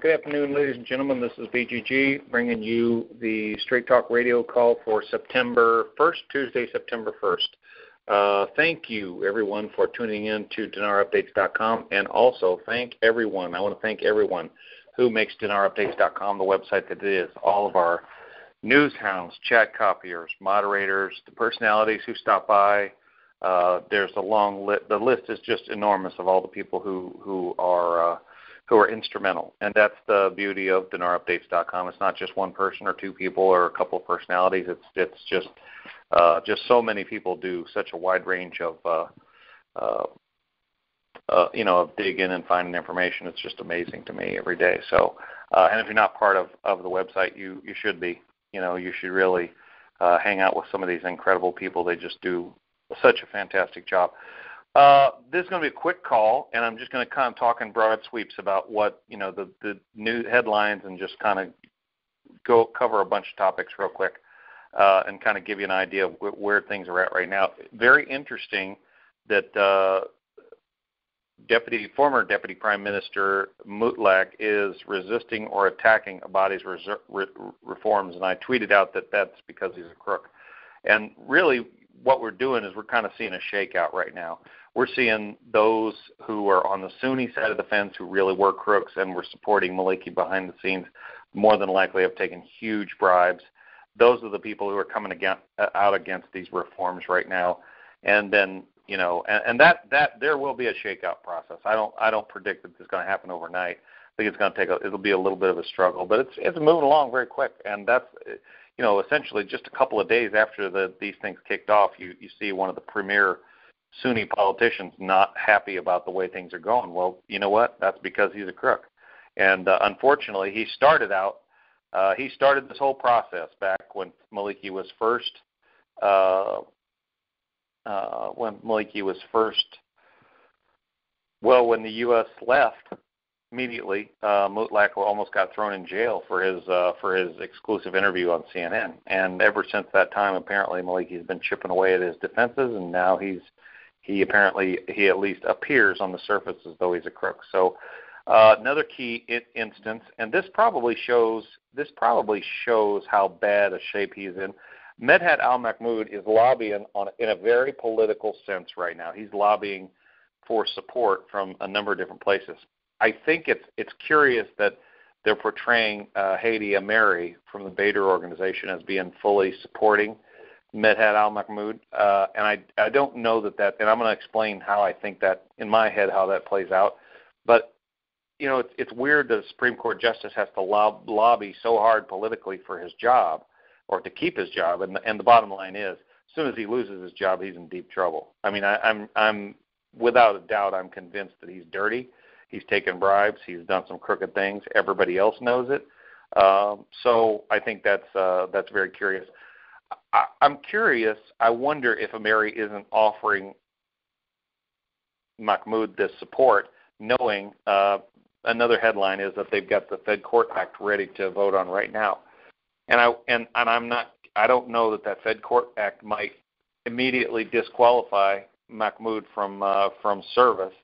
Good afternoon, ladies and gentlemen. This is BGG bringing you the Straight Talk radio call for September 1st, Tuesday, September 1st. Thank you, everyone, for tuning in to DinarUpdates.com, and also I want to thank everyone who makes DinarUpdates.com the website that it is. All of our news hounds, chat copiers, moderators, the personalities who stop by. There's a long list. The list is just enormous of all the people who are instrumental, and that's the beauty of DinarUpdates.com. It's not just one person or two people or a couple of personalities. It's just so many people do such a wide range of digging and finding information. It's just amazing to me every day. So, and if you're not part of the website, you should be. You should really hang out with some of these incredible people. They just do such a fantastic job. This is going to be a quick call, and I'm just going to kind of talk in broad sweeps about what, the new headlines, and just kind of go cover a bunch of topics real quick and kind of give you an idea of where things are at right now. Very interesting that former Deputy Prime Minister Mutlaq is resisting or attacking Abadi's reforms, and I tweeted out that that's because he's a crook. And really what we're doing is we're kind of seeing a shakeout right now. We're seeing those who are on the Sunni side of the fence who really were crooks and were supporting Maliki behind the scenes more than likely have taken huge bribes. Those are the people who are coming out against these reforms right now. And then, that there will be a shakeout process. I don't predict that this is going to happen overnight. I think it'll be a little bit of a struggle, but it's moving along very quick. And that's, essentially just a couple of days after these things kicked off, you see one of the premier Sunni politicians not happy about the way things are going. Well, you know what? That's because he's a crook. And unfortunately, he started this whole process back when Maliki was first, when the U.S. left, immediately, Mutlaq almost got thrown in jail for his exclusive interview on CNN. And ever since that time, apparently Maliki's been chipping away at his defenses, and now he at least appears on the surface as though he's a crook. So another key instance, and this probably shows how bad a shape he's in. Medhat al-Mahmoud is lobbying in a very political sense right now. He's lobbying for support from a number of different places. I think it's curious that they're portraying Hadi Ameri from the Badr organization as being fully supporting Medhat al-Mahmoud, and I don't know that, and I'm going to explain how I think that, in my head, how that plays out. But, it's weird that a Supreme Court justice has to lobby so hard politically for his job, or to keep his job, and the bottom line is, as soon as he loses his job, he's in deep trouble. I mean, I'm without a doubt, I'm convinced that he's dirty. He's taken bribes. He's done some crooked things. Everybody else knows it. So I think that's very curious. I'm curious. I wonder if Ameri isn't offering Mahmoud this support, knowing another headline is that they've got the Fed Court Act ready to vote on right now. And I don't know that Fed Court Act might immediately disqualify Mahmoud from service.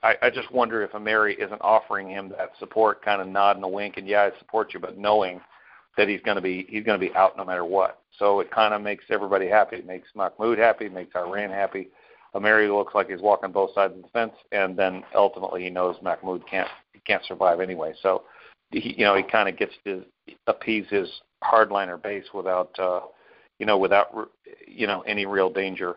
I just wonder if Ameri isn't offering him that support, kind of nod and a wink, and I support you, but knowing that he's going to be out no matter what. So it kind of makes everybody happy. It makes Mahmoud happy. It makes Iran happy. Ameri looks like he's walking both sides of the fence, and then ultimately he knows Mahmoud can't survive anyway. So he kind of gets to appease his hardliner base without any real danger.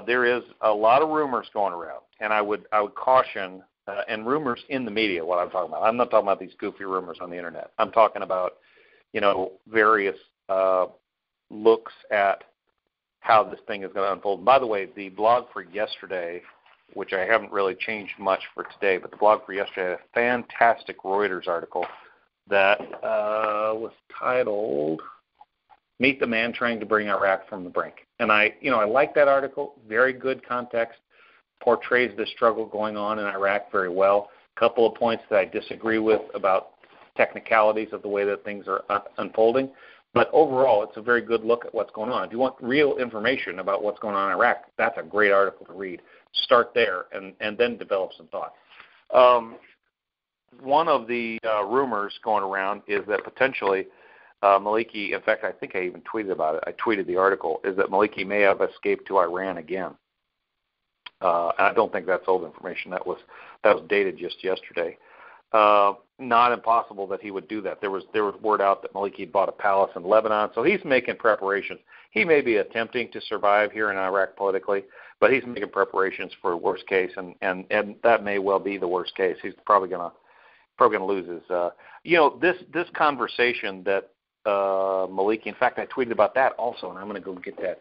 There is a lot of rumors going around, and I would caution, and rumors in the media, what I'm talking about. I'm not talking about these goofy rumors on the internet. I'm talking about, various looks at how this thing is going to unfold. By the way, the blog for yesterday, which I haven't really changed much for today, but the blog for yesterday had a fantastic Reuters article that was titled "Meet the Man Trying to Bring Iraq from the Brink." And I like that article. Very good context. Portrays the struggle going on in Iraq very well. A couple of points that I disagree with about technicalities of the way that things are unfolding. But overall, it's a very good look at what's going on. If you want real information about what's going on in Iraq, that's a great article to read. Start there and then develop some thoughts. one of the rumors going around is that potentially Maliki, in fact, I think I even tweeted about it. I tweeted the article, is that Maliki may have escaped to Iran again. I don't think that's old information. That was dated just yesterday. Not impossible that he would do that. There was word out that Maliki had bought a palace in Lebanon, so he's making preparations. He may be attempting to survive here in Iraq politically, but he's making preparations for a worst case, and that may well be the worst case. He's probably gonna lose his. This conversation that Maliki. In fact, I tweeted about that also, and I'm going to go get that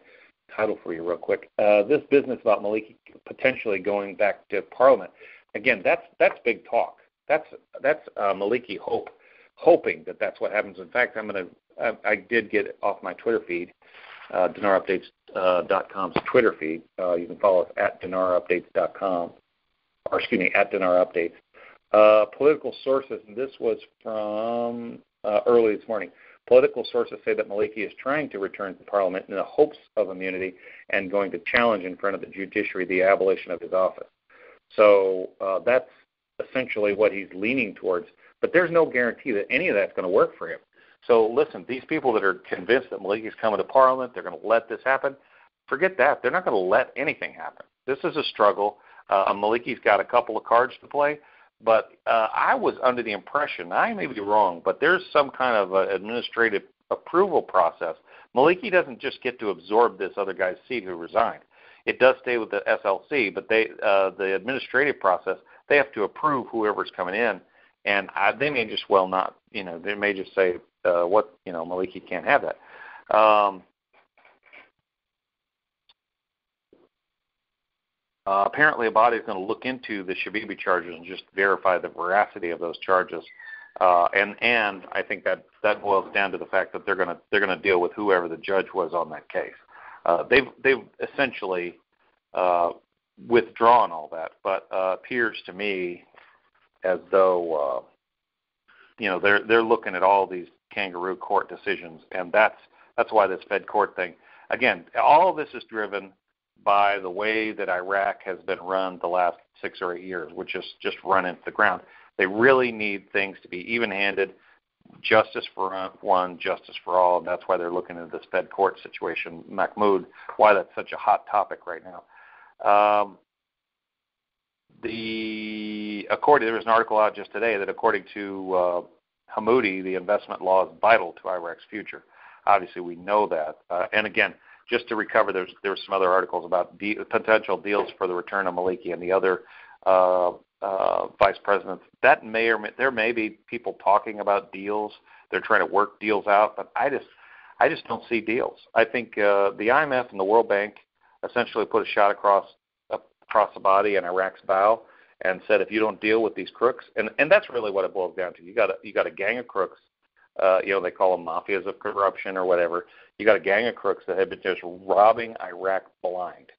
title for you real quick. This business about Maliki potentially going back to Parliament. Again, that's big talk. That's Maliki hoping that that's what happens. In fact, I did get it off my Twitter feed, DinarUpdates.com's Twitter feed. You can follow us at DinarUpdates.com, or excuse me, at DinarUpdates. Political sources, and this was from early this morning. Political sources say that Maliki is trying to return to Parliament in the hopes of immunity and going to challenge in front of the judiciary the abolition of his office. So that's essentially what he's leaning towards. But there's no guarantee that any of that's going to work for him. So listen, these people that are convinced that Maliki is coming to Parliament, they're going to let this happen, forget that. They're not going to let anything happen. This is a struggle. Maliki's got a couple of cards to play. But I was under the impression, I may be wrong, but there's some kind of administrative approval process. Maliki doesn't just get to absorb this other guy's seat who resigned. It does stay with the SLC, but the administrative process, they have to approve whoever's coming in, and they may just well not, they may just say, Maliki can't have that. Apparently, a body is going to look into the Shabibi charges and just verify the veracity of those charges, and I think that boils down to the fact that they're going to deal with whoever the judge was on that case. They've essentially withdrawn all that, but appears to me as though they're looking at all these kangaroo court decisions, and that's why this Fed court thing. Again, all of this is driven by the way that Iraq has been run the last 6 or 8 years, which is just run into the ground. They really need things to be even-handed, justice for one, justice for all, and that's why they're looking at this Fed court situation, Mahmoud, why that's such a hot topic right now. There was an article out just today that according to Hammoudi, the investment law is vital to Iraq's future. Obviously, we know that. And again, just to recover, there's some other articles about potential deals for the return of Maliki and the other vice presidents. That there may be people talking about deals. They're trying to work deals out, but I just don't see deals. I think the IMF and the World Bank essentially put a shot across the body in Iraq's bow and said, if you don't deal with these crooks, and that's really what it boils down to. You got a gang of crooks. They call them mafias of corruption or whatever. You got a gang of crooks that have been just robbing Iraq blind,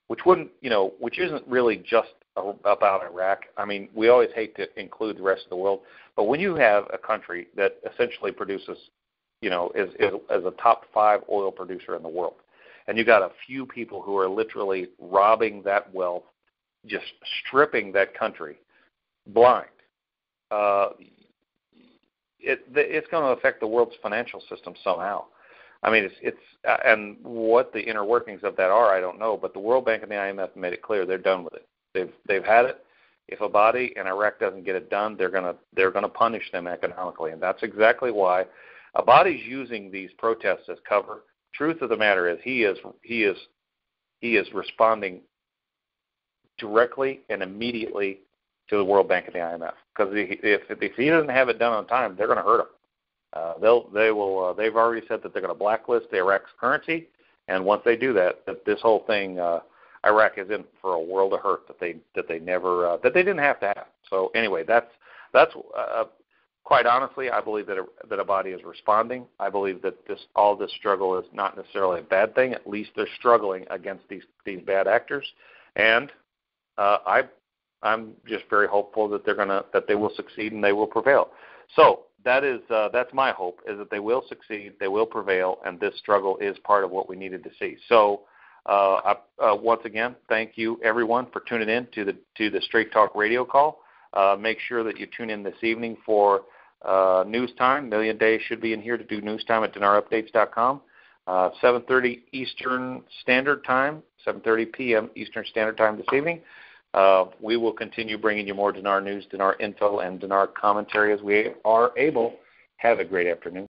which isn't really just about Iraq. I mean, we always hate to include the rest of the world, but when you have a country that essentially produces, is a top 5 oil producer in the world, and you got a few people who are literally robbing that wealth, just stripping that country blind, it's going to affect the world's financial system somehow. I mean, it's and what the inner workings of that are, I don't know. But the World Bank and the IMF made it clear they're done with it. They've had it. If a body in Iraq doesn't get it done, they're gonna punish them economically, and that's exactly why a body's using these protests as cover. Truth of the matter is, he is responding directly and immediately to the World Bank and the IMF, because if he doesn't have it done on time, they're going to hurt him. They've already said that they're going to blacklist the Iraq's currency, and once they do that this whole thing, Iraq is in for a world of hurt that they didn't have to have. So anyway, that's quite honestly, I believe that a body is responding. I believe that all this struggle is not necessarily a bad thing. At least they're struggling against these bad actors, and I'm just very hopeful that they will succeed and they will prevail. So that's my hope, is that they will succeed, they will prevail, and this struggle is part of what we needed to see. So once again, thank you everyone for tuning in to the Straight Talk radio call. Make sure that you tune in this evening for news time. Million Day should be in here to do news time at dinarupdates.com. 7:30 Eastern Standard Time, 7:30 p.m. Eastern Standard Time this evening. We will continue bringing you more Dinar news, Dinar info, and Dinar commentary as we are able. Have a great afternoon.